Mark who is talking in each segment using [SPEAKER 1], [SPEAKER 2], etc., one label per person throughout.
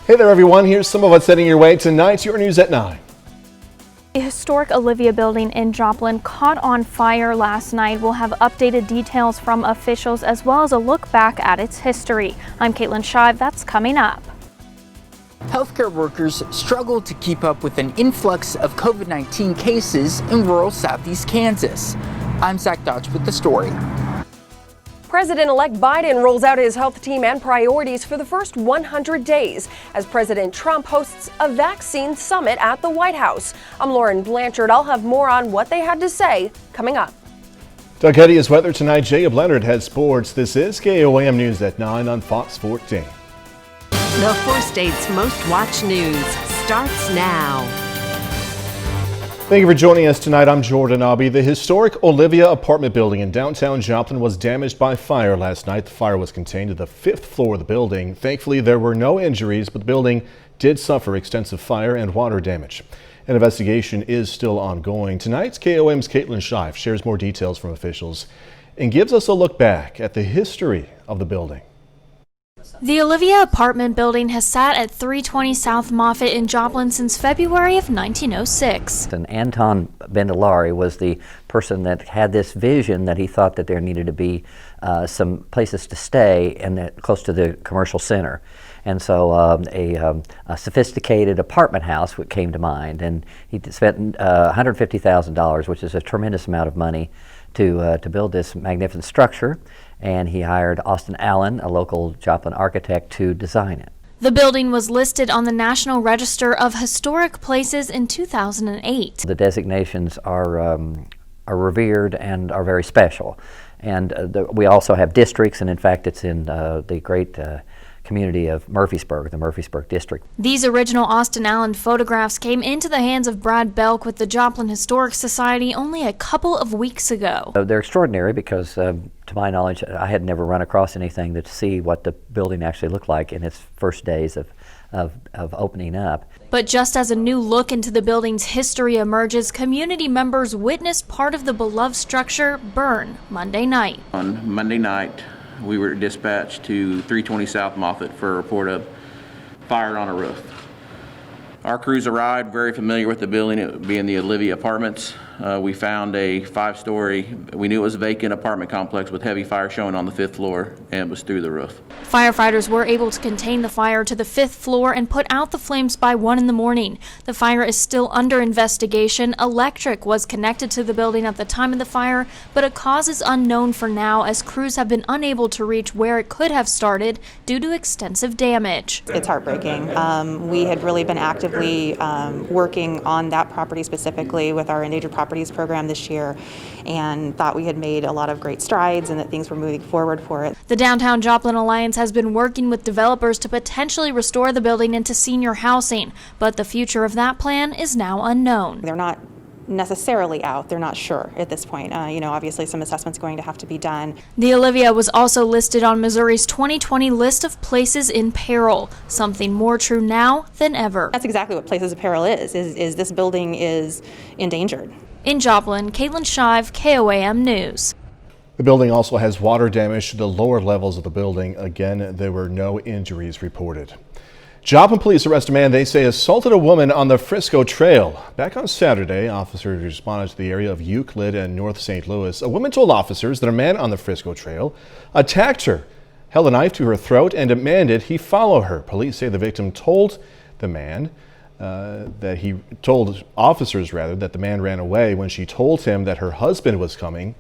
[SPEAKER 1] Hey there everyone, here's some of what's heading your way tonight. Your news at 9.
[SPEAKER 2] The historic Olivia building in Joplin caught on fire last night. We'll have updated details from officials as well as a look back at its history. I'm Caitlin Shive, that's coming up.
[SPEAKER 3] Healthcare workers struggle to keep up with an influx of COVID-19 cases in rural southeast Kansas. I'm Zach Dodge with the story.
[SPEAKER 4] President-elect Biden rolls out his health team and priorities for the first 100 days as President Trump hosts a vaccine summit at the White House. I'm Lauren Blanchard. I'll have more on what they had to say coming up.
[SPEAKER 1] Doug Eddy is weather tonight. Jacob Leonard has sports. This is KOAM News at 9 on Fox 14.
[SPEAKER 5] The 4 states' most watched news starts now.
[SPEAKER 1] Thank you for joining us tonight. I'm Jordan Abbey. The historic Olivia apartment building in downtown Joplin was damaged by fire last night. The fire was contained to the 5th floor of the building. Thankfully, there were no injuries, but the building did suffer extensive fire and water damage. An investigation is still ongoing. Tonight's KOM's Caitlin Shive shares more details from officials and gives us a look back at the history of the building.
[SPEAKER 2] The Olivia apartment building has sat at 320 South Moffett in Joplin since February of 1906.
[SPEAKER 6] And Anton Bendelari was the person that had this vision that he thought that there needed to be some places to stay and close to the commercial center. And so a sophisticated apartment house came to mind, and he spent $150,000, which is a tremendous amount of money, to build this magnificent structure. And he hired Austin Allen, a local Joplin architect, to design it.
[SPEAKER 2] The building was listed on the National Register of Historic Places in 2008.
[SPEAKER 6] The designations are revered and are very special. And we also have districts, and in fact it's in the great community of Murfreesburg, the Murfreesburg district.
[SPEAKER 2] These original Austin Allen photographs came into the hands of Brad Belk with the Joplin Historic Society only a couple of weeks ago.
[SPEAKER 6] They're extraordinary because, to my knowledge, I had never run across anything to see what the building actually looked like in its first days of opening up.
[SPEAKER 2] But just as a new look into the building's history emerges, community members witnessed part of the beloved structure burn Monday night.
[SPEAKER 7] On Monday night, we were dispatched to 320 South Moffett for a report of fire on a roof. Our crews arrived, very familiar with the building, it being the Olivia Apartments. We found a 5-story, we knew it was a vacant apartment complex with heavy fire showing on the 5th floor, and it was through the roof.
[SPEAKER 2] Firefighters were able to contain the fire to the 5th floor and put out the flames by 1 in the morning. The fire is still under investigation. Electric was connected to the building at the time of the fire, but a cause is unknown for now as crews have been unable to reach where it could have started due to extensive damage.
[SPEAKER 8] It's heartbreaking. We had really been actively working on that property specifically with our endangered properties program this year and thought we had made a lot of great strides and that things were moving forward for it.
[SPEAKER 2] The Downtown Joplin Alliance has been working with developers to potentially restore the building into senior housing, but the future of that plan is now unknown.
[SPEAKER 8] They're not necessarily out. They're not sure at this point. Obviously some assessment's going to have to be done.
[SPEAKER 2] The Olivia was also listed on Missouri's 2020 list of places in peril, something more true now than ever.
[SPEAKER 8] That's exactly what places of peril is this building is endangered.
[SPEAKER 2] In Joplin, Caitlin Shive, KOAM News.
[SPEAKER 1] The building also has water damage to the lower levels of the building. Again, there were no injuries reported. Joplin police arrest a man they say assaulted a woman on the Frisco Trail. Back on Saturday, officers responded to the area of Euclid and North St. Louis. A woman told officers that a man on the Frisco Trail attacked her, held a knife to her throat, and demanded he follow her. Police say the victim told the man that the man ran away when she told him that her husband was coming.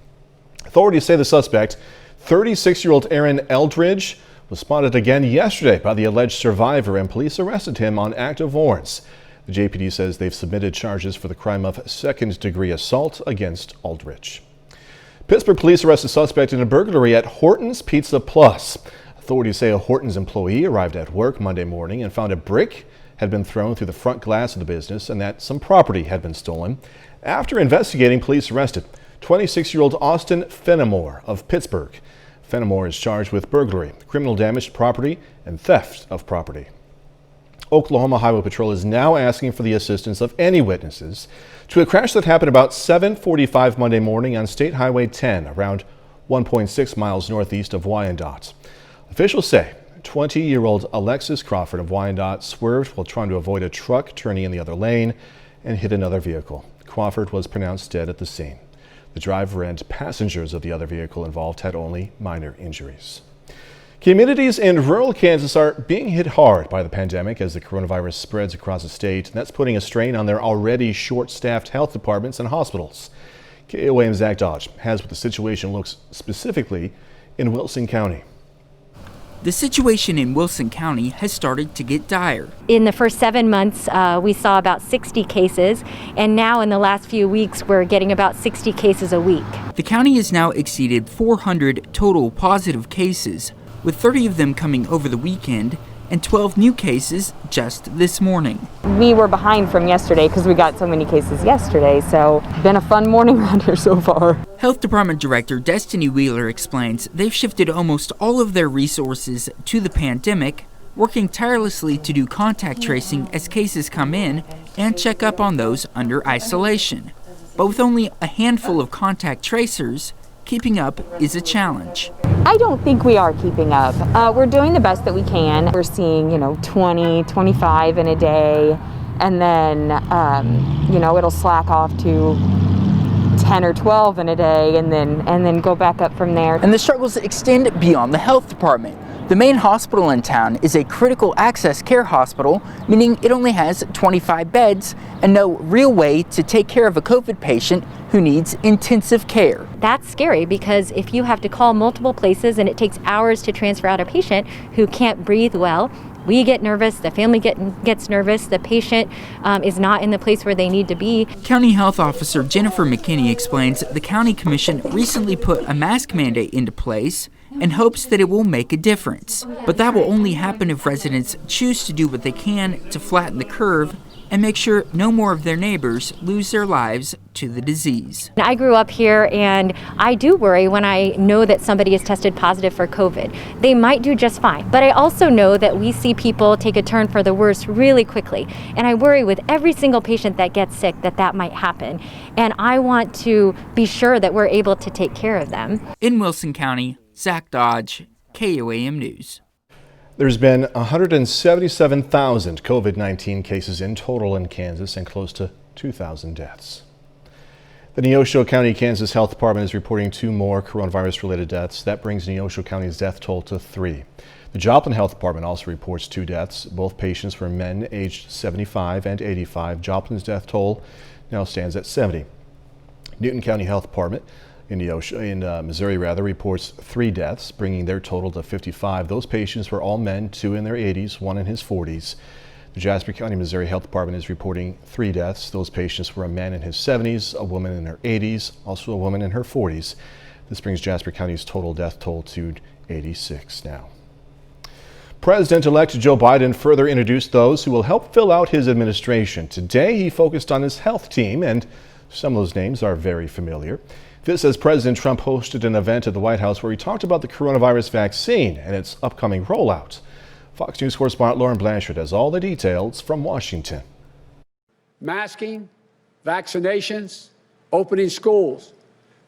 [SPEAKER 1] Authorities say the suspect, 36-year-old Aaron Eldridge, was spotted again yesterday by the alleged survivor, and police arrested him on active warrants. The JPD says they've submitted charges for the crime of second-degree assault against Aldrich. Pittsburgh police arrest a suspect in a burglary at Horton's Pizza Plus. Authorities say a Horton's employee arrived at work Monday morning and found a brick had been thrown through the front glass of the business and that some property had been stolen. After investigating, police arrested 26-year-old Austin Fenimore of Pittsburgh. Fenimore is charged with burglary, criminal damage to property, and theft of property. Oklahoma Highway Patrol is now asking for the assistance of any witnesses to a crash that happened about 7:45 Monday morning on State Highway 10, around 1.6 miles northeast of Wyandotte. Officials say 20-year-old Alexis Crawford of Wyandotte swerved while trying to avoid a truck turning in the other lane and hit another vehicle. Crawford was pronounced dead at the scene. The driver and passengers of the other vehicle involved had only minor injuries. Communities in rural Kansas are being hit hard by the pandemic as the coronavirus spreads across the state, and that's putting a strain on their already short-staffed health departments and hospitals. KOAM's Zach Dodge has what the situation looks specifically in Wilson County.
[SPEAKER 3] The situation in Wilson County has started to get dire.
[SPEAKER 9] In the first 7 months, we saw about 60 cases, and now in the last few weeks, we're getting about 60 cases a week.
[SPEAKER 3] The county has now exceeded 400 total positive cases, with 30 of them coming over the weekend and 12 new cases just this morning.
[SPEAKER 10] We were behind from yesterday because we got so many cases yesterday, so been a fun morning around here so far.
[SPEAKER 3] Health Department Director Destiny Wheeler explains they've shifted almost all of their resources to the pandemic, working tirelessly to do contact tracing as cases come in and check up on those under isolation. But with only a handful of contact tracers, keeping up is a challenge.
[SPEAKER 10] I don't think we are keeping up. We're doing the best that we can. We're seeing, 20, 25 in a day, and then, it'll slack off to 10 or 12 in a day, and then go back up from there.
[SPEAKER 3] And the struggles extend beyond the health department. The main hospital in town is a critical access care hospital, meaning it only has 25 beds and no real way to take care of a COVID patient who needs intensive care.
[SPEAKER 9] That's scary because if you have to call multiple places and it takes hours to transfer out a patient who can't breathe well, we get nervous, the family gets nervous, the patient is not in the place where they need to be.
[SPEAKER 3] County Health Officer Jennifer McKinney explains the County Commission recently put a mask mandate into place and hopes that it will make a difference. But that will only happen if residents choose to do what they can to flatten the curve and make sure no more of their neighbors lose their lives to the disease.
[SPEAKER 9] I grew up here, and I do worry when I know that somebody is tested positive for COVID. They might do just fine, but I also know that we see people take a turn for the worse really quickly, and I worry with every single patient that gets sick that might happen, and I want to be sure that we're able to take care of them.
[SPEAKER 3] In Wilson County, Zach Dodge, KOAM News.
[SPEAKER 1] There's been 177,000 COVID-19 cases in total in Kansas and close to 2,000 deaths. The Neosho County, Kansas Health Department is reporting 2 more coronavirus-related deaths. That brings Neosho County's death toll to 3. The Joplin Health Department also reports 2 deaths. Both patients were men aged 75 and 85. Joplin's death toll now stands at 70. Newton County Health Department in Missouri reports 3 deaths, bringing their total to 55. Those patients were all men, 2 in their 80s, 1 in his 40s. The Jasper County, Missouri Health Department is reporting 3 deaths. Those patients were a man in his 70s, a woman in her 80s, also a woman in her 40s. This brings Jasper County's total death toll to 86 now. President-elect Joe Biden further introduced those who will help fill out his administration. Today, he focused on his health team, and some of those names are very familiar. This as President Trump hosted an event at the White House where he talked about the coronavirus vaccine and its upcoming rollout. Fox News correspondent Lauren Blanchard has all the details from Washington.
[SPEAKER 11] Masking, vaccinations, opening schools.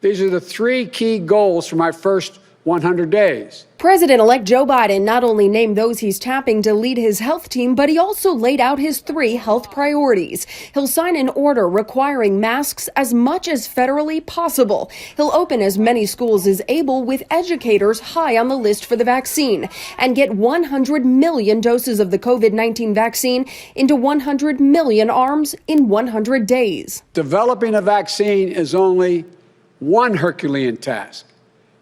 [SPEAKER 11] These are the 3 key goals for my first 100 days.
[SPEAKER 4] President-elect Joe Biden not only named those he's tapping to lead his health team, but he also laid out his 3 health priorities. He'll sign an order requiring masks as much as federally possible. He'll open as many schools as able with educators high on the list for the vaccine and get 100 million doses of the COVID-19 vaccine into 100 million arms in 100 days.
[SPEAKER 11] Developing a vaccine is only one Herculean task.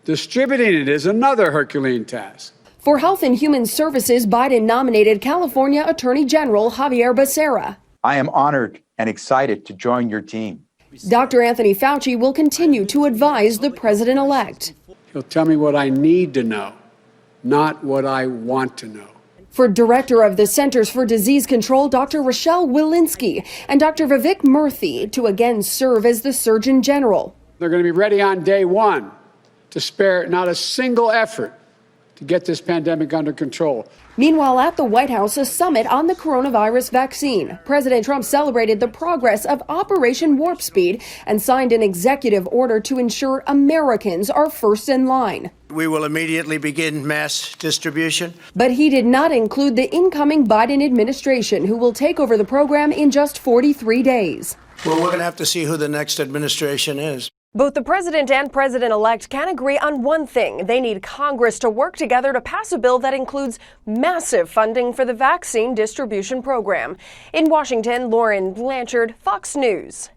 [SPEAKER 11] Distributing it is another Herculean task.
[SPEAKER 4] For Health and Human Services, Biden nominated California Attorney General Javier Becerra.
[SPEAKER 12] I am honored and excited to join your team.
[SPEAKER 4] Dr. Anthony Fauci will continue to advise the president-elect.
[SPEAKER 11] He'll tell me what I need to know, not what I want to know.
[SPEAKER 4] For Director of the Centers for Disease Control, Dr. Rochelle Walensky, and Dr. Vivek Murthy to again serve as the Surgeon General.
[SPEAKER 11] They're going to be ready on day 1 to spare not a single effort to get this pandemic under control.
[SPEAKER 4] Meanwhile, at the White House, a summit on the coronavirus vaccine. President Trump celebrated the progress of Operation Warp Speed and signed an executive order to ensure Americans are first in line.
[SPEAKER 13] We will immediately begin mass distribution.
[SPEAKER 4] But he did not include the incoming Biden administration, who will take over the program in just 43 days.
[SPEAKER 13] Well, we're going to have to see who the next administration is.
[SPEAKER 4] Both the president and president-elect can agree on one thing. They need Congress to work together to pass a bill that includes massive funding for the vaccine distribution program. In Washington, Lauren Blanchard, Fox News.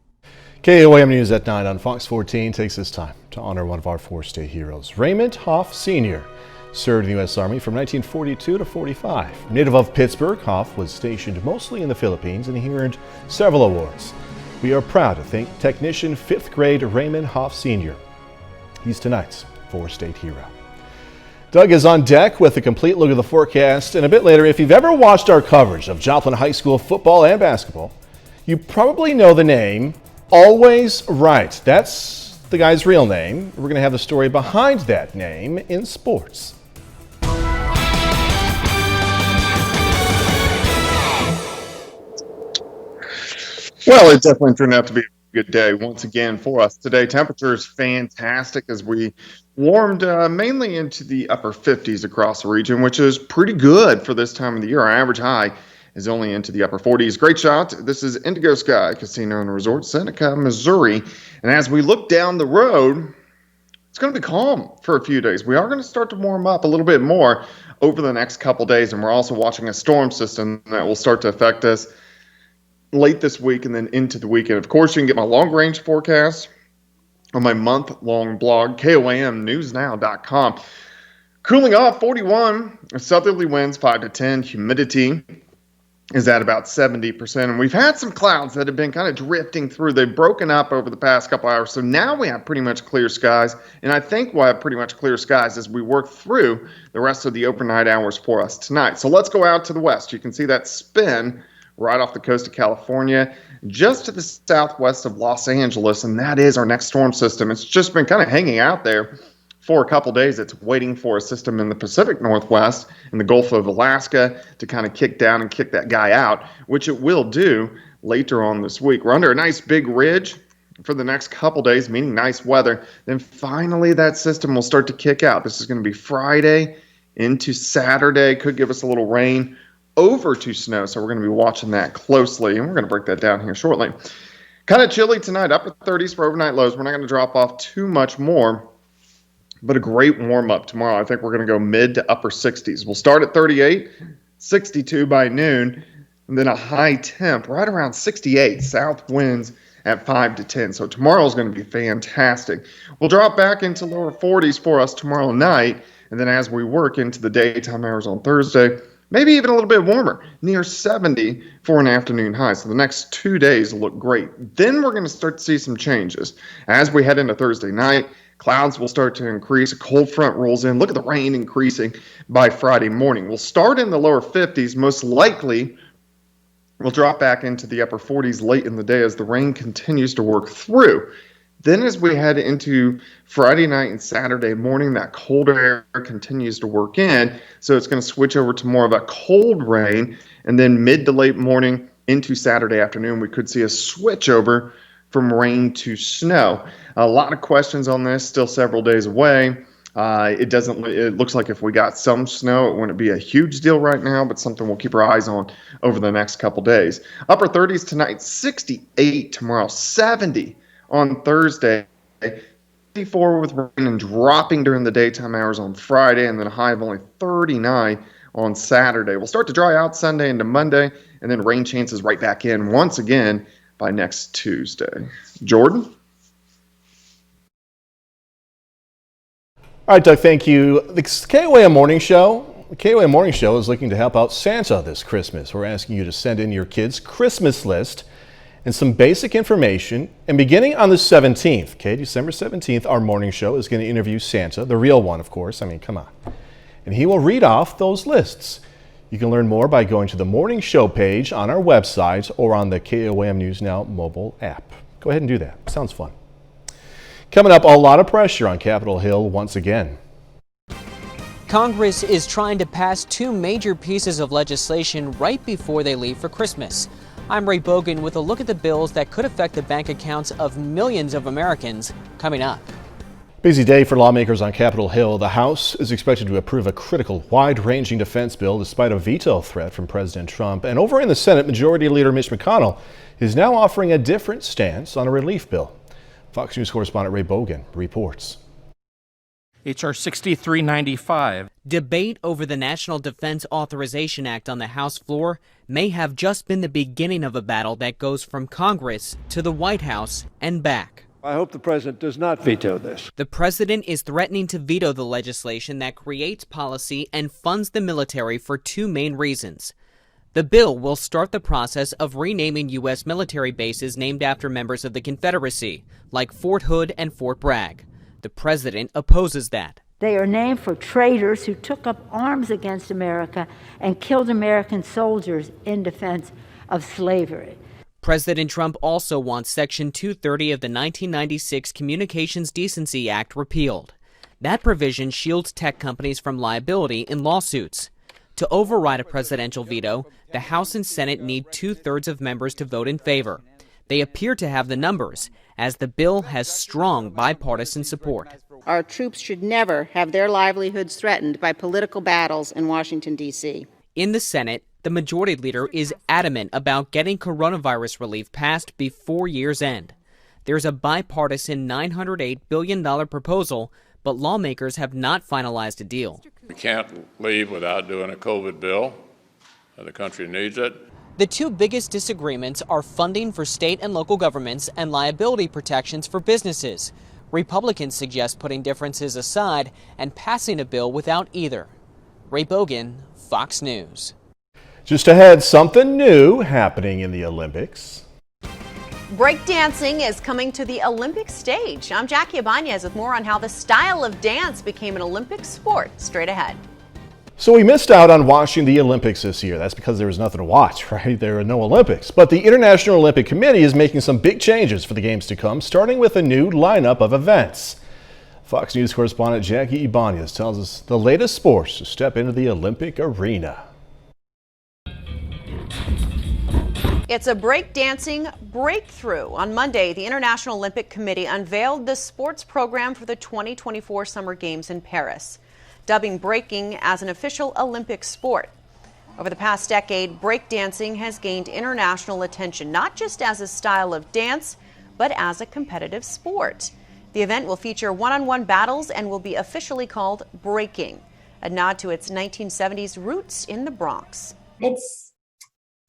[SPEAKER 1] KOAM News at 9 on Fox 14 takes this time to honor one of our four-state heroes, Raymond Hoff Sr. Served in the U.S. Army from 1942 to 45. Native of Pittsburgh, Hoff was stationed mostly in the Philippines, and he earned several awards. We are proud to thank technician 5th grade Raymond Hoff Sr. He's tonight's four-state hero. Doug is on deck with a complete look at the forecast, and a bit later, if you've ever watched our coverage of Joplin High School football and basketball, you probably know the name Always Right. That's the guy's real name. We're going to have the story behind that name in sports.
[SPEAKER 14] Well, it definitely turned out to be a good day once again for us today. Temperatures fantastic as we warmed mainly into the upper 50s across the region, which is pretty good for this time of the year. Our average high is only into the upper 40s. Great shot. This is Indigo Sky Casino and Resort, Seneca, Missouri. And as we look down the road, it's going to be calm for a few days. We are going to start to warm up a little bit more over the next couple days, and we're also watching a storm system that will start to affect us late this week and then into the weekend. Of course, you can get my long-range forecast on my month-long blog, KOAMnewsnow.com. Cooling off, 41, southerly winds 5 to 10, humidity is at about 70%, and we've had some clouds that have been kind of drifting through. They've broken up over the past couple hours, so now we have pretty much clear skies, and I think we'll have pretty much clear skies as we work through the rest of the overnight hours for us tonight. So let's go out to the west. You can see that spin right off the coast of California, just to the southwest of Los Angeles, and that is our next storm system. It's just been kind of hanging out there for a couple days. It's waiting for a system in the Pacific Northwest in the Gulf of Alaska to kind of kick down and kick that guy out, which it will do later on this week. We're under a nice big ridge for the next couple days, meaning nice weather. Then finally that system will start to kick out. This is going to be Friday into Saturday. Could give us a little rain over to snow, so we're going to be watching that closely, and we're going to break that down here shortly. Kind of chilly tonight, upper 30s for overnight lows. We're not going to drop off too much more, but a great warm-up tomorrow. I think we're going to go mid to upper 60s. We'll start at 38, 62 by noon, and then a high temp right around 68, south winds at 5 to 10. So tomorrow is going to be fantastic. We'll drop back into lower 40s for us tomorrow night, and then as we work into the daytime hours on Thursday, maybe even a little bit warmer, near 70 for an afternoon high. So the next 2 days will look great. Then we're going to start to see some changes. As we head into Thursday night, clouds will start to increase. A cold front rolls in. Look at the rain increasing by Friday morning. We'll start in the lower 50s. Most likely, we'll drop back into the upper 40s late in the day as the rain continues to work through. Then as we head into Friday night and Saturday morning, that colder air continues to work in. So it's going to switch over to more of a cold rain. And then mid to late morning into Saturday afternoon, we could see a switch over from rain to snow. A lot of questions on this, still several days away. It looks like if we got some snow, it wouldn't be a huge deal right now, but something we'll keep our eyes on over the next couple days. Upper 30s tonight, 68 tomorrow, 70 on Thursday, 54 with rain and dropping during the daytime hours on Friday, and then a high of only 39 on Saturday. We'll start to dry out Sunday into Monday, and then rain chances right back in once again by next Tuesday. Jordan?
[SPEAKER 1] All right, Doug, thank you. The KOAM Morning Show. The KOAM Morning Show is looking to help out Santa this Christmas. We're asking you to send in your kids' Christmas list and some basic information. And beginning on the 17th, okay, December 17th, our morning show is going to interview Santa, the real one, of course. I mean, come on. And he will read off those lists. You can learn more by going to the morning show page on our website or on the KOAM News Now mobile app. Go ahead and do that. Sounds fun. Coming up, a lot of pressure on Capitol Hill once again.
[SPEAKER 15] Congress is trying to pass two major pieces of legislation right before they leave for Christmas. I'm Ray Bogan with a look at the bills that could affect the bank accounts of millions of Americans coming up.
[SPEAKER 1] Busy day for lawmakers on Capitol Hill. The House is expected to approve a critical, wide-ranging defense bill despite a veto threat from President Trump. And over in the Senate, Majority Leader Mitch McConnell is now offering a different stance on a relief bill. Fox News correspondent Ray Bogan reports.
[SPEAKER 16] H.R. 6395.
[SPEAKER 15] Debate over the National Defense Authorization Act on the House floor may have just been the beginning of a battle that goes from Congress to the White House and back.
[SPEAKER 17] I hope the president does not veto this.
[SPEAKER 15] The president is threatening to veto the legislation that creates policy and funds the military for two main reasons. The bill will start the process of renaming U.S. military bases named after members of the Confederacy, like Fort Hood and Fort Bragg. The president opposes that.
[SPEAKER 18] They are named for traitors who took up arms against America and killed American soldiers in defense of slavery.
[SPEAKER 15] President Trump also wants Section 230 of the 1996 Communications Decency Act repealed. That provision shields tech companies from liability in lawsuits. To override a presidential veto, the House and Senate need 2/3 of members to vote in favor. They appear to have the numbers, as the bill has strong bipartisan support.
[SPEAKER 19] Our troops should never have their livelihoods threatened by political battles in Washington, D.C.
[SPEAKER 15] In the Senate, the majority leader is adamant about getting coronavirus relief passed before year's end. There's a bipartisan $908 billion proposal, but lawmakers have not finalized a deal.
[SPEAKER 20] We can't leave without doing a COVID bill. The country needs it.
[SPEAKER 15] The two biggest disagreements are funding for state and local governments and liability protections for businesses. Republicans suggest putting differences aside and passing a bill without either. Ray Bogan, Fox News.
[SPEAKER 1] Just ahead, something new happening in the Olympics.
[SPEAKER 21] Breakdancing is coming to the Olympic stage. I'm Jackie Ibanez with more on how the style of dance became an Olympic sport. Straight ahead.
[SPEAKER 1] So we missed out on watching the Olympics this year. That's because there was nothing to watch, right? There are no Olympics. But the International Olympic Committee is making some big changes for the games to come, starting with a new lineup of events. Fox News correspondent Jackie Ibanez tells us the latest sports to step into the Olympic arena.
[SPEAKER 21] It's a breakdancing breakthrough. On Monday, the International Olympic Committee unveiled the sports program for the 2024 Summer Games in Paris, dubbing breaking as an official Olympic sport. Over the past decade, breakdancing has gained international attention, not just as a style of dance, but as a competitive sport. The event will feature one-on-one battles and will be officially called breaking, a nod to its 1970s roots in the Bronx.
[SPEAKER 22] It's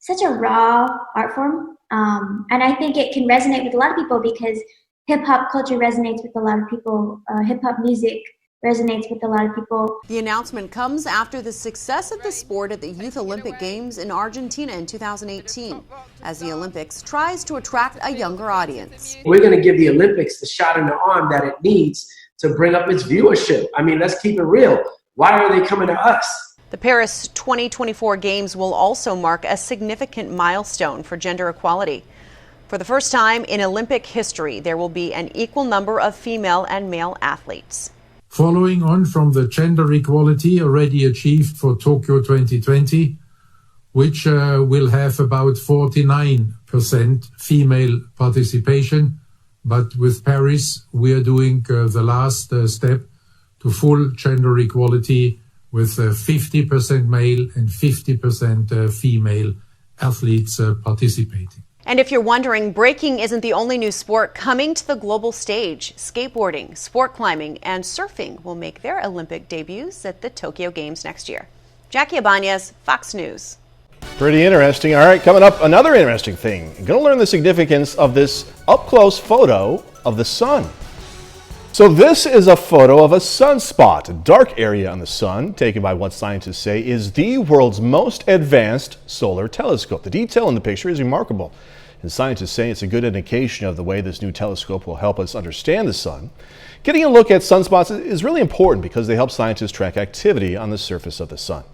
[SPEAKER 22] such a raw art form, and I think it can resonate with a lot of people because hip-hop culture resonates with a lot of people. Hip-hop music resonates with a lot of people.
[SPEAKER 21] The announcement comes after the success of the sport at the Youth Olympic Games in Argentina in 2018, as the Olympics tries to attract a younger audience.
[SPEAKER 23] We're going to give the Olympics the shot in the arm that it needs to bring up its viewership. I mean, let's keep it real. Why are they coming to us?
[SPEAKER 21] The Paris 2024 Games will also mark a significant milestone for gender equality. For the first time in Olympic history, there will be an equal number of female and male athletes.
[SPEAKER 24] Following on from the gender equality already achieved for Tokyo 2020, which will have about 49% female participation, but with Paris, we are doing the last step to full gender equality with 50% male and 50% female athletes participating.
[SPEAKER 21] And if you're wondering, breaking isn't the only new sport coming to the global stage. Skateboarding, sport climbing, and surfing will make their Olympic debuts at the Tokyo Games next year. Jackie Ibanez, Fox News.
[SPEAKER 1] Pretty interesting. All right, coming up, another interesting thing. You're going to learn the significance of this up-close photo of the sun. So this is a photo of a sunspot, a dark area on the sun, taken by what scientists say is the world's most advanced solar telescope. The detail in the picture is remarkable, and scientists say it's a good indication of the way this new telescope will help us understand the sun. Getting a look at sunspots is really important because they help scientists track activity on the surface of the sun.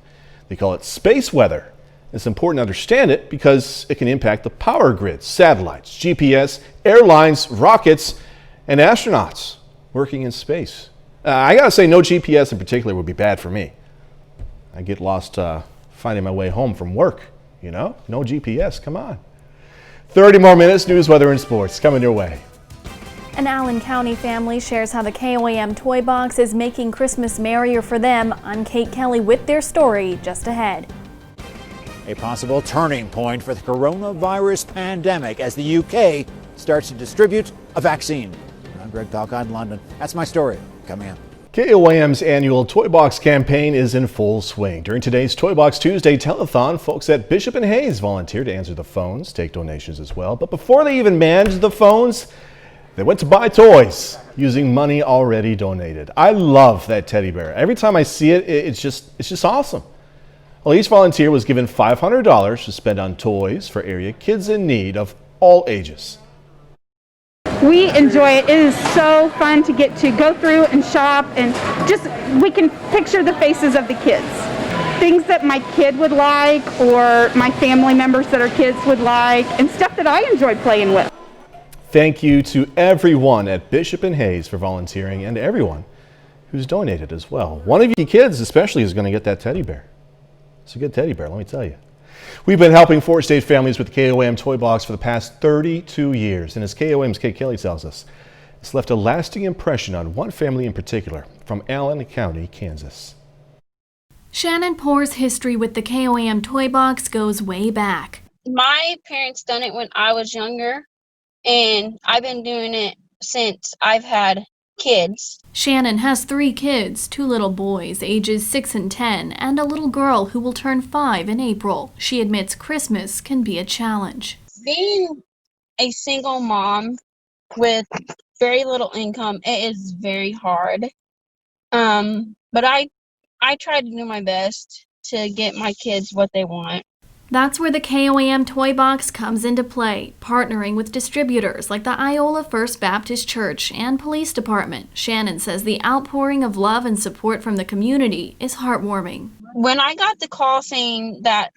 [SPEAKER 1] They call it space weather. It's important to understand it because it can impact the power grid, satellites, GPS, airlines, rockets, and astronauts working in space. I gotta say, no GPS in particular would be bad for me. I get lost finding my way home from work, you know? No GPS, come on. 30 more minutes, news, weather, and sports coming your way.
[SPEAKER 2] An Allen County family shares how the KOAM Toy Box is making Christmas merrier for them. I'm Kate Kelly with their story just ahead.
[SPEAKER 5] A possible turning point for the coronavirus pandemic as the UK starts to distribute a vaccine. I'm Greg Talcott in London. That's my story. Coming up.
[SPEAKER 1] KOAM's annual Toy Box campaign is in full swing. During today's Toy Box Tuesday telethon, folks at Bishop and Hayes volunteered to answer the phones, take donations as well. But before they even manned the phones, they went to buy toys using money already donated. I love that teddy bear. Every time I see it, it's just awesome. Well, each volunteer was given $500 to spend on toys for area kids in need of all ages.
[SPEAKER 10] We enjoy it. It is so fun to get to go through and shop, and just we can picture the faces of the kids. Things that my kid would like, or my family members that are kids would like, and stuff that I enjoy playing with.
[SPEAKER 1] Thank you to everyone at Bishop and Hayes for volunteering, and everyone who's donated as well. One of you kids especially is going to get that teddy bear. It's a good teddy bear, let me tell you. We've been helping 4-state families with the KOAM Toy Box for the past 32 years, and as KOAM's Kate Kelly tells us, it's left a lasting impression on one family in particular from Allen County, Kansas.
[SPEAKER 2] Shannon Poor's history with the KOAM Toy Box goes way back.
[SPEAKER 6] My parents done it when I was younger, and I've been doing it since I've had kids.
[SPEAKER 2] Shannon has 3 kids, 2 little boys, ages 6 and 10, and a little girl who will turn 5 in April. She admits Christmas can be a challenge.
[SPEAKER 6] Being a single mom with very little income, it is very hard. But I try to do my best to get my kids what they want.
[SPEAKER 2] That's where the KOAM Toy Box comes into play, partnering with distributors like the Iola First Baptist Church and Police Department. Shannon says the outpouring of love and support from the community is heartwarming.
[SPEAKER 6] When I got the call saying that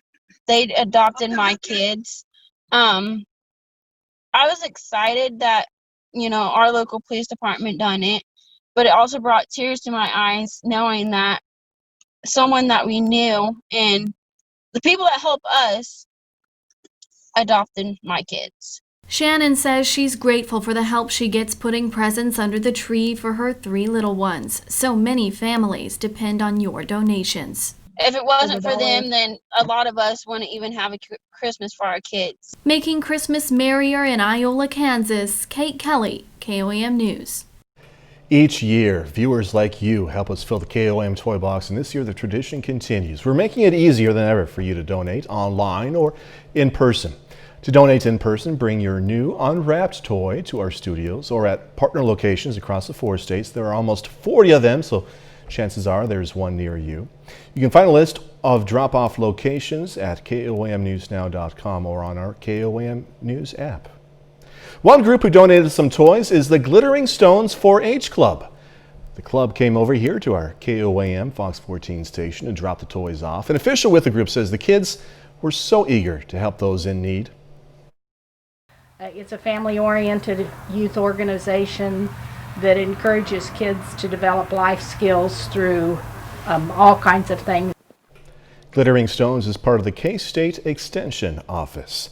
[SPEAKER 6] they'd adopted my kids, I was excited that, our local police department done it, but it also brought tears to my eyes knowing that someone that we knew and the people that help us adopted my kids.
[SPEAKER 2] Shannon says she's grateful for the help she gets putting presents under the tree for her 3 little ones. So many families depend on your donations.
[SPEAKER 6] If it wasn't for them, then a lot of us wouldn't even have a Christmas for our kids.
[SPEAKER 2] Making Christmas merrier in Iola, Kansas, Kate Kelly, KOAM News.
[SPEAKER 1] Each year, viewers like you help us fill the KOAM Toy Box, and this year the tradition continues. We're making it easier than ever for you to donate online or in person. To donate in person, bring your new unwrapped toy to our studios or at partner locations across the 4 states. There are almost 40 of them, so chances are there's one near you. You can find a list of drop-off locations at KOAMnewsnow.com or on our KOAM News app. One group who donated some toys is the Glittering Stones 4-H Club. The club came over here to our KOAM Fox 14 station to drop the toys off. An official with the group says the kids were so eager to help those in need.
[SPEAKER 7] It's a family-oriented youth organization that encourages kids to develop life skills through all kinds of things.
[SPEAKER 1] Glittering Stones is part of the K-State Extension Office.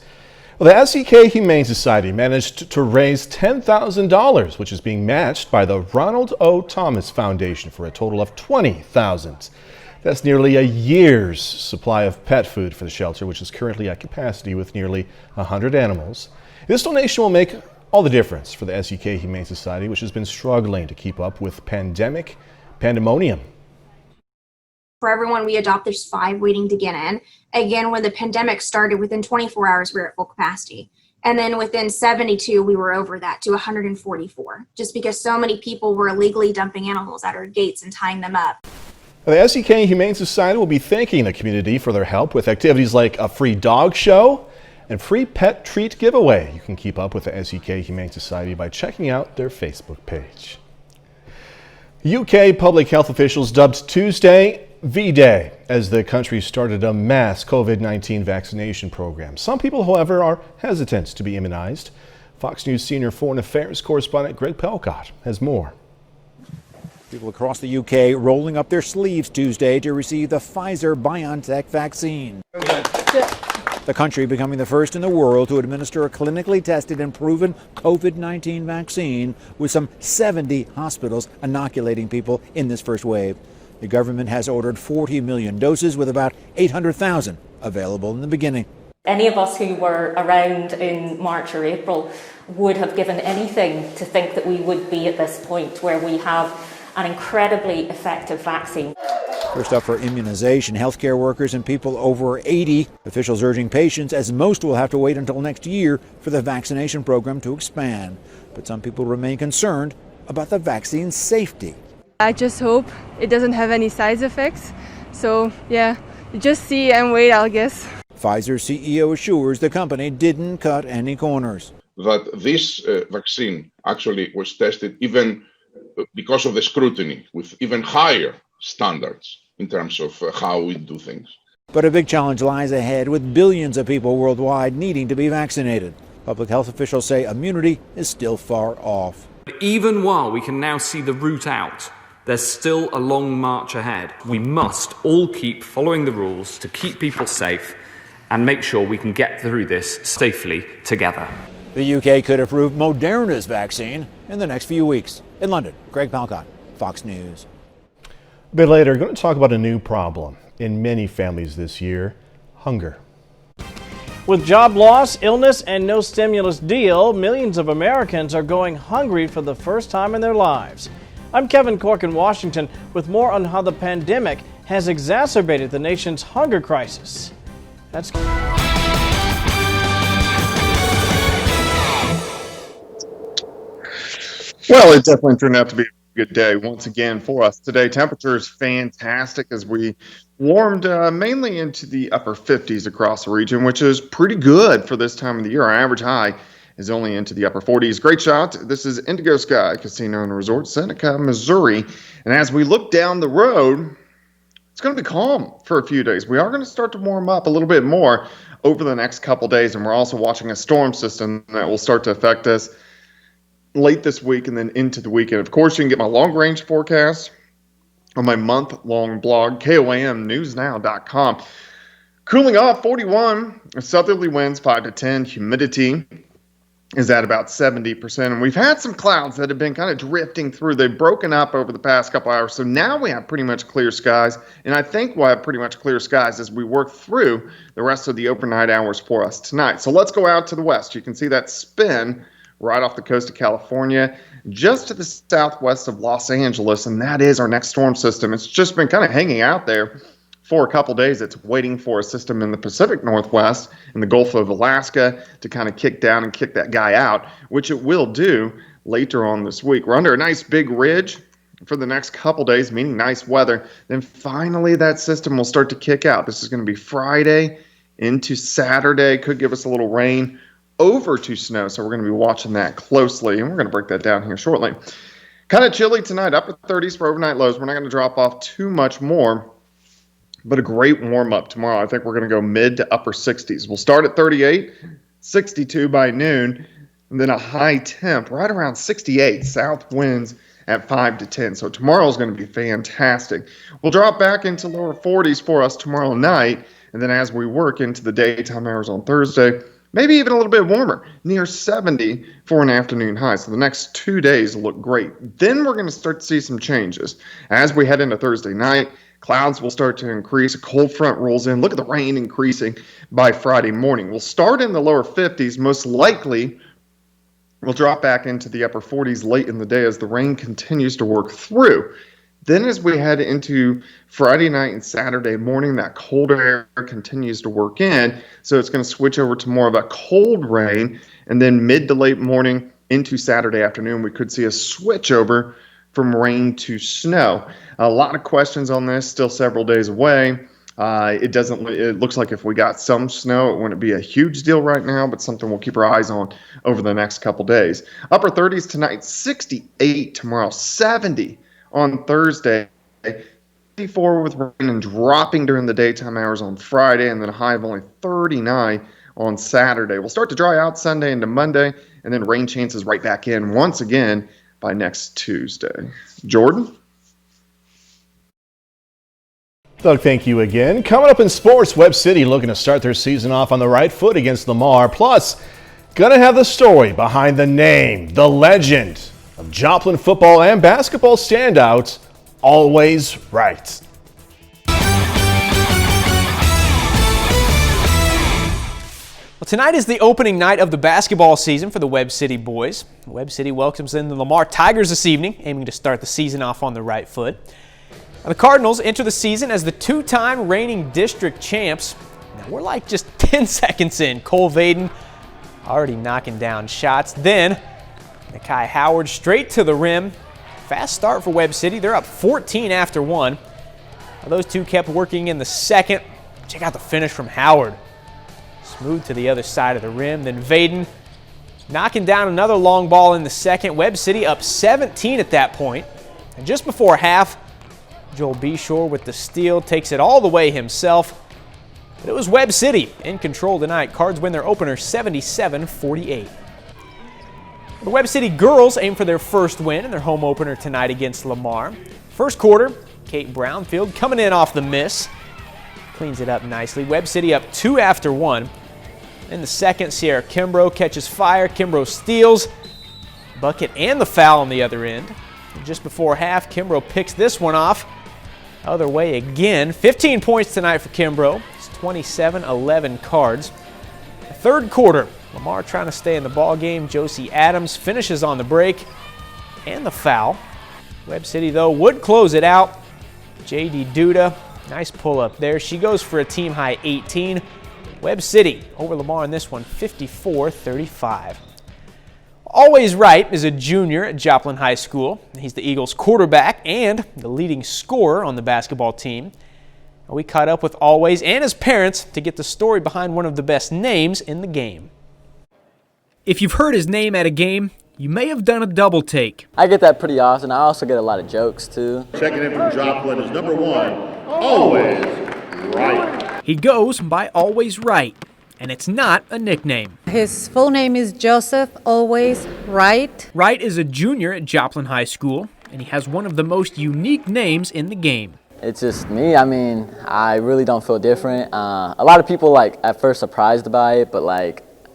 [SPEAKER 1] Well, the SEK Humane Society managed to raise $10,000, which is being matched by the Ronald O. Thomas Foundation for a total of $20,000. That's nearly a year's supply of pet food for the shelter, which is currently at capacity with nearly 100 animals. This donation will make all the difference for the SEK Humane Society, which has been struggling to keep up with pandemonium.
[SPEAKER 8] For everyone we adopt, there's 5 waiting to get in. Again, when the pandemic started, within 24 hours, we were at full capacity. And then within 72, we were over that to 144, just because so many people were illegally dumping animals at our gates and tying them up.
[SPEAKER 1] The SEK Humane Society will be thanking the community for their help with activities like a free dog show and free pet treat giveaway. You can keep up with the SEK Humane Society by checking out their Facebook page. UK public health officials dubbed Tuesday V-Day as the country started a mass COVID-19 vaccination program. Some people, however, are hesitant to be immunized. Fox News senior foreign affairs correspondent Greg Pelcott has more.
[SPEAKER 5] People across the UK rolling up their sleeves Tuesday to receive the Pfizer-BioNTech vaccine. The country becoming the first in the world to administer a clinically tested and proven COVID-19 vaccine, with some 70 hospitals inoculating people in this first wave. The government has ordered 40 million doses, with about 800,000 available in the beginning.
[SPEAKER 3] Any of us who were around in March or April would have given anything to think that we would be at this point where we have an incredibly effective vaccine.
[SPEAKER 5] First up for immunization, healthcare workers and people over 80. Officials urging patience, as most will have to wait until next year for the vaccination program to expand. But some people remain concerned about the vaccine's safety.
[SPEAKER 9] I just hope it doesn't have any side effects. So, yeah, just see and wait, I guess.
[SPEAKER 5] Pfizer CEO assures the company didn't cut any corners.
[SPEAKER 11] That this vaccine actually was tested even because of the scrutiny, with even higher standards in terms of how we do things.
[SPEAKER 5] But a big challenge lies ahead, with billions of people worldwide needing to be vaccinated. Public health officials say immunity is still far off.
[SPEAKER 12] Even while we can now see the route out, there's still a long march ahead. We must all keep following the rules to keep people safe and make sure we can get through this safely together.
[SPEAKER 5] The UK could approve Moderna's vaccine in the next few weeks. In London, Greg Palcott, Fox News.
[SPEAKER 1] A bit later, we're going to talk about a new problem in many families this year: hunger.
[SPEAKER 25] With job loss, illness, and no stimulus deal, millions of Americans are going hungry for the first time in their lives. I'm Kevin Cork in Washington with more on how the pandemic has exacerbated the nation's hunger crisis. That's
[SPEAKER 14] Well, it definitely turned out to be a good day once again for us today. Temperatures fantastic as we warmed mainly into the upper 50s across the region, which is pretty good for this time of the year. Our average high is only into the upper 40s. Great shot. This is Indigo Sky Casino and Resort, Seneca, Missouri. And as we look down the road, it's going to be calm for a few days. We are going to start to warm up a little bit more over the next couple days, and we're also watching a storm system that will start to affect us late this week and then into the weekend. Of course, you can get my long-range forecast on my month-long blog, KOAMnewsnow.com. Cooling off, 41, southerly winds 5 to 10, humidity is at about 70%. And we've had some clouds that have been kind of drifting through. They've broken up over the past couple hours. So now we have pretty much clear skies. And I think we'll have pretty much clear skies as we work through the rest of the overnight hours for us tonight. So let's go out to the west. You can see that spin right off the coast of California, just to the southwest of Los Angeles. And that is our next storm system. It's just been kind of hanging out there for a couple days. It's waiting for a system in the Pacific Northwest in the Gulf of Alaska to kind of kick down and kick that guy out, which it will do later on this week. We're under a nice big ridge for the next couple days, meaning nice weather. Then finally that system will start to kick out. This is going to be Friday into Saturday. Could give us a little rain over to snow, so we're going to be watching that closely, and we're going to break that down here shortly. Kind of chilly tonight, upper 30s for overnight lows. We're not going to drop off too much more, but a great warm-up tomorrow. I think we're going to go mid to upper 60s. We'll start at 38, 62 by noon, and then a high temp right around 68, south winds at 5 to 10. So tomorrow is going to be fantastic. We'll drop back into lower 40s for us tomorrow night, and then as we work into the daytime hours on Thursday, maybe even a little bit warmer, near 70 for an afternoon high. So the next 2 days look great. Then we're going to start to see some changes. As we head into Thursday night, clouds will start to increase. A cold front rolls in. Look at the rain increasing by Friday morning. We'll start in the lower 50s. Most likely, we'll drop back into the upper 40s late in the day as the rain continues to work through. Then as we head into Friday night and Saturday morning, that colder air continues to work in. So it's going to switch over to more of a cold rain. And then mid to late morning into Saturday afternoon, we could see a switch over from rain to snow. A lot of questions on this, still several days away. It looks like if we got some snow, it wouldn't be a huge deal right now, but something we'll keep our eyes on over the next couple days. Upper 30s tonight, 68 tomorrow, 70 on Thursday, 54 with rain and dropping during the daytime hours on Friday, and then a high of only 39 on Saturday. We'll start to dry out Sunday into Monday, and then rain chances right back in once again by next Tuesday. Jordan?
[SPEAKER 1] Doug, thank you again. Coming up in sports, Webb City looking to start their season off on the right foot against Lamar. Plus, gonna have the story behind the name, the legend of Joplin football and basketball standout, Always Right.
[SPEAKER 4] Well, tonight is the opening night of the basketball season for the Webb City boys. Webb City welcomes in the Lamar Tigers this evening, aiming to start the season off on the right foot. Now, the Cardinals enter the season as the two-time reigning district champs. Now, we're like just 10 seconds in. Cole Vaden already knocking down shots. Then, Nakai Howard straight to the rim. Fast start for Webb City. They're up 14 after one. Now, those two kept working in the second. Check out the finish from Howard. Smooth to the other side of the rim. Then Vaden knocking down another long ball in the second. Webb City up 17 at that point. And just before half, Joel Beshore with the steal takes it all the way himself. But it was Webb City in control tonight. Cards win their opener 77-48. The Webb City girls aim for their first win in their home opener tonight against Lamar. First quarter, Kate Brownfield coming in off the miss. Cleans it up nicely. Webb City up 2 after 1. In the second, Sierra Kimbrough catches fire. Kimbrough steals. Bucket and the foul on the other end. And just before half, Kimbrough picks this one off. Other way again. 15 points tonight for Kimbrough. It's 27-11 Cards. The third quarter, Lamar trying to stay in the ball game. Josie Adams finishes on the break and the foul. Webb City, though, would close it out. J.D. Duda, nice pull up there. She goes for a team-high 18. Webb City over Lamar in this one, 54-35. Always Right is a junior at Joplin High School. He's the Eagles' quarterback and the leading scorer on the basketball team. We caught up with Always and his parents to get the story behind one of the best names in the game. If you've heard his name at a game, you may have done a double take.
[SPEAKER 13] I get that pretty often. I also get a lot of jokes, too.
[SPEAKER 16] Checking in from Joplin is number 1, Always Right.
[SPEAKER 4] He goes by Always Right, and it's not a nickname.
[SPEAKER 17] His full name is Joseph Always Right.
[SPEAKER 4] Wright is a junior at Joplin High School, and he has one of the most unique names in the game.
[SPEAKER 13] It's just me. I mean, I really don't feel different. A lot of people, at first surprised by it, but,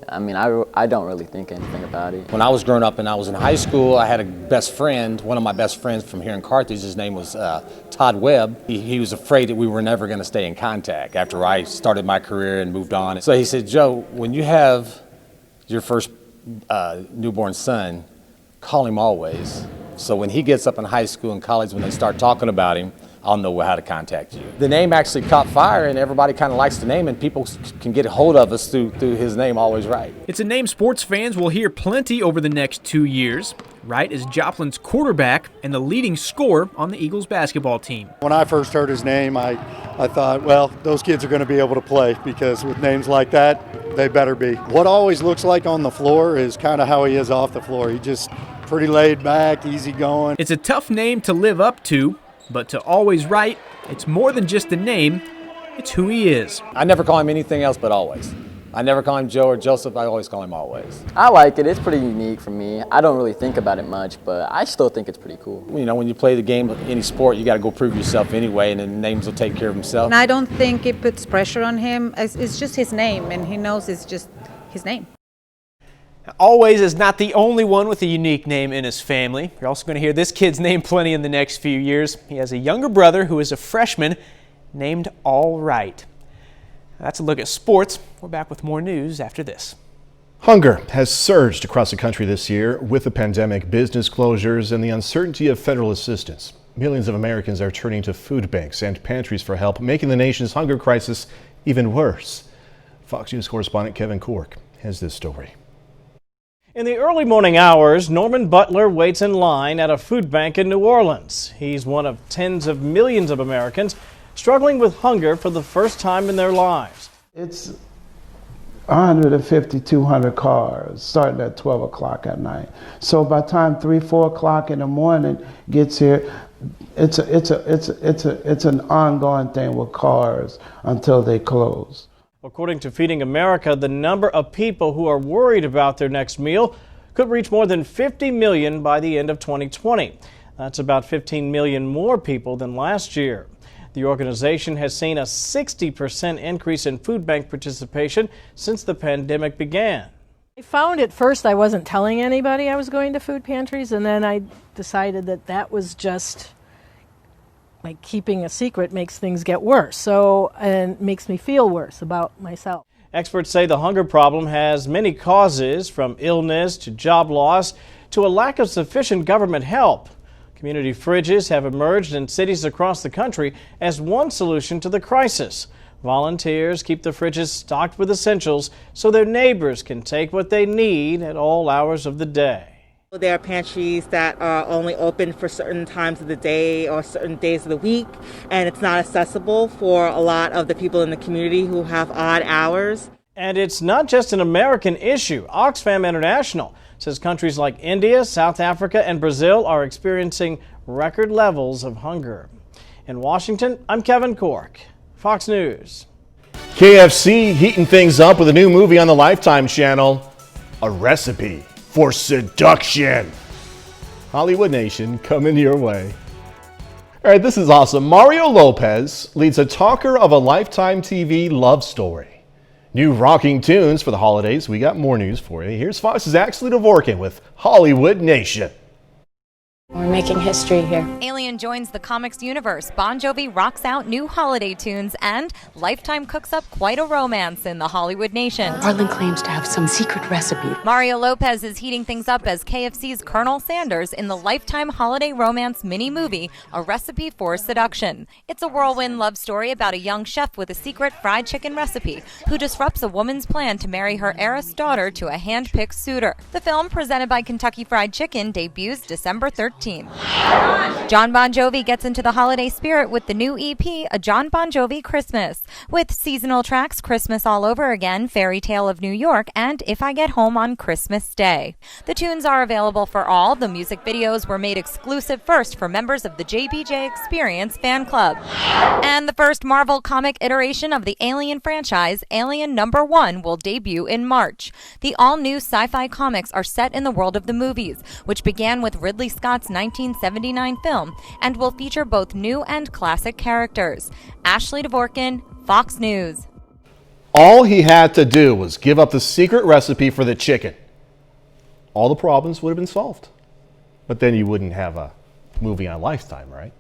[SPEAKER 13] I don't really think anything about it.
[SPEAKER 18] When I was growing up and I was in high school, I had a best friend, one of my best friends from here in Carthage. His name was Todd Webb. He was afraid that we were never going to stay in contact after I started my career and moved on. So he said, Joe, when you have your first newborn son, call him Always. So when he gets up in high school and college, when they start talking about him, I'll know how to contact you. The name actually caught fire, and everybody kind of likes the name, and people can get a hold of us through his name, Always Right.
[SPEAKER 4] It's a name sports fans will hear plenty over the next 2 years. Wright is Joplin's quarterback and the leading scorer on the Eagles basketball team.
[SPEAKER 26] When I first heard his name, I thought, well, those kids are going to be able to play, because with names like that, they better be. What Always looks like on the floor is kind of how he is off the floor. He just pretty laid back, easy going.
[SPEAKER 4] It's a tough name to live up to, but to Always Right, it's more than just a name, it's who he is.
[SPEAKER 18] I never call him anything else but Always. I never call him Joe or Joseph, I always call him Always.
[SPEAKER 13] I like it. It's pretty unique for me. I don't really think about it much, but I still think it's pretty cool.
[SPEAKER 18] You know, when you play the game, any sport, you got to go prove yourself anyway, and then names will take care of themselves.
[SPEAKER 17] And I don't think it puts pressure on him. It's just his name, and he knows it's just his name.
[SPEAKER 4] Always is not the only one with a unique name in his family. You're also going to hear this kid's name plenty in the next few years. He has a younger brother who is a freshman named All Right. That's a look at sports. We're back with more news after this.
[SPEAKER 1] Hunger has surged across the country this year with the pandemic, business closures, and the uncertainty of federal assistance. Millions of Americans are turning to food banks and pantries for help, making the nation's hunger crisis even worse. Fox News correspondent Kevin Cork has this story.
[SPEAKER 25] In the early morning hours, Norman Butler waits in line at a food bank in New Orleans. He's one of tens of millions of Americans struggling with hunger for the first time in their lives.
[SPEAKER 27] It's 150, 200 cars starting at 12 o'clock at night. So by the time 3, 4 o'clock in the morning gets here, it's an ongoing thing with cars until they close.
[SPEAKER 25] According to Feeding America, the number of people who are worried about their next meal could reach more than 50 million by the end of 2020. That's about 15 million more people than last year. The organization has seen a 60% increase in food bank participation since the pandemic began.
[SPEAKER 15] I found at first I wasn't telling anybody I was going to food pantries, and then I decided that was just like keeping a secret makes things get worse, and makes me feel worse about myself.
[SPEAKER 25] Experts say the hunger problem has many causes, from illness to job loss to a lack of sufficient government help. Community fridges have emerged in cities across the country as one solution to the crisis. Volunteers keep the fridges stocked with essentials so their neighbors can take what they need at all hours of the day.
[SPEAKER 19] There are pantries that are only open for certain times of the day or certain days of the week, and it's not accessible for a lot of the people in the community who have odd hours.
[SPEAKER 25] And it's not just an American issue. Oxfam International says countries like India, South Africa, and Brazil are experiencing record levels of hunger. In Washington, I'm Kevin Cork, Fox News.
[SPEAKER 1] KFC heating things up with a new movie on the Lifetime channel, A Recipe for Seduction. Hollywood Nation coming your way. All right, this is awesome. Mario Lopez leads a talker of a Lifetime TV love story. New rocking tunes for the holidays. We got more news for you. Here's Fox's Ashley Dvorkin with Hollywood Nation.
[SPEAKER 20] We're making history here.
[SPEAKER 21] Alien joins the comics universe, Bon Jovi rocks out new holiday tunes, and Lifetime cooks up quite a romance in the Hollywood Nation.
[SPEAKER 20] Arlen claims to have some secret recipe.
[SPEAKER 21] Mario Lopez is heating things up as KFC's Colonel Sanders in the Lifetime holiday romance mini-movie, A Recipe for Seduction. It's a whirlwind love story about a young chef with a secret fried chicken recipe who disrupts a woman's plan to marry her heiress daughter to a hand-picked suitor. The film, presented by Kentucky Fried Chicken, debuts December 13th. John Bon Jovi gets into the holiday spirit with the new EP, A John Bon Jovi Christmas, with seasonal tracks Christmas All Over Again, Fairy Tale of New York, and If I Get Home on Christmas Day. The tunes are available for all. The music videos were made exclusive first for members of the JBJ Experience fan club. And the first Marvel comic iteration of the Alien franchise, Alien #1, will debut in March. The all-new sci-fi comics are set in the world of the movies, which began with Ridley Scott's 1979 film, and will feature both new and classic characters. Ashley Dvorkin, Fox News.
[SPEAKER 1] All he had to do was give up the secret recipe for the chicken. All the problems would have been solved. But then you wouldn't have a movie on Lifetime, right?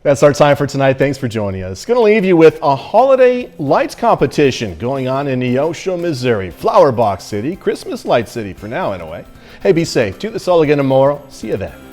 [SPEAKER 1] That's our time for tonight. Thanks for joining us. Going to leave you with a holiday lights competition going on in Neosho, Missouri. Flower Box City, Christmas Light City for now anyway. Hey, be safe. Do this all again tomorrow. See you then.